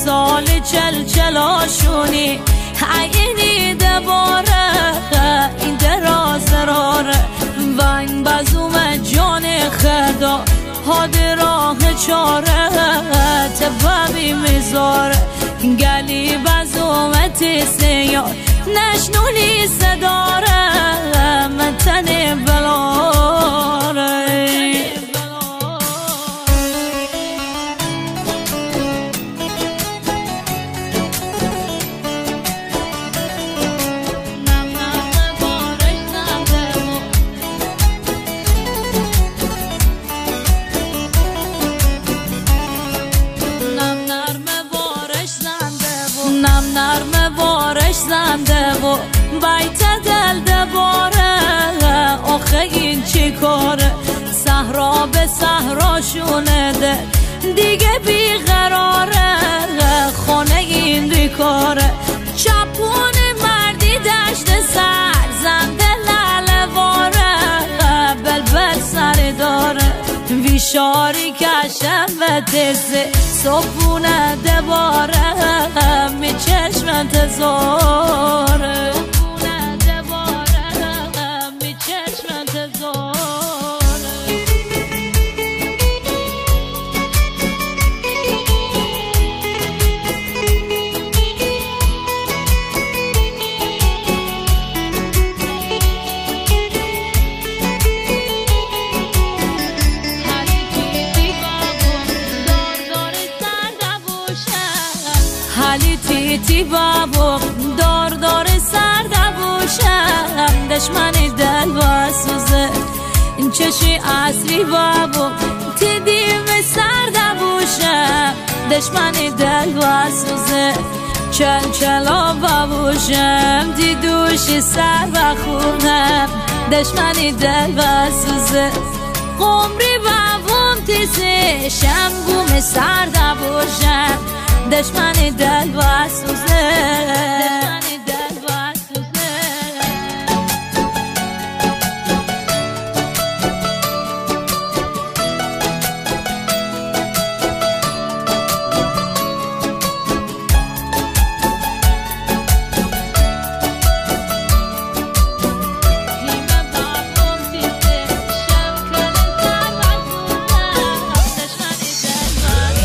مثال چلچلاشونی عینی دباره این دراز راره و این بزوم جان خدا هاد راه چاره تبابی میذاره گلی بزومتی سیار نشنونی صداره من تنی بلاره نم نرم بارش زنده و بیت دل دباره آخه این چی کاره صحرا به صحرا شونه ده دیگه بیقراره خانه این بیکاره چپون مردی دشت سر زنده لالواره بلبل سر داره ویشاری کشم و تزه صبحونه دباره می چشم انتظاره صبحونه دباره می چشم انتظاره حالی تیتی بابو دار دار سر دبوشم دشمنی دل و سوزه این چشی اصلی بابو تیدیم سر دبوشم دشمنی دل و سوزه چل چلا بابوشم دیدوشی سر و خونم دشمنی دل و سوزه قمری بابوم تیزه شمگوم سر دبوشم دشمنی دل و سوزه دشمنی دل و سوزه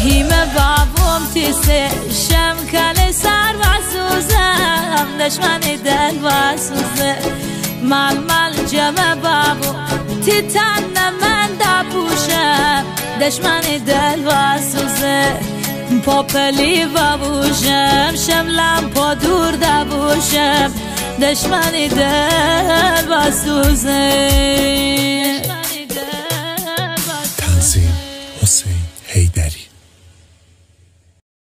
هیمه بابوم تیسه شم کل سر و سوزم دشمنی دل و سوزه مل مل جمع بابو تی تن من دبوشم دشمنی دل و سوزه پاپلی بابوشم شملم پا دور دبوشم دشمنی دل و سوزه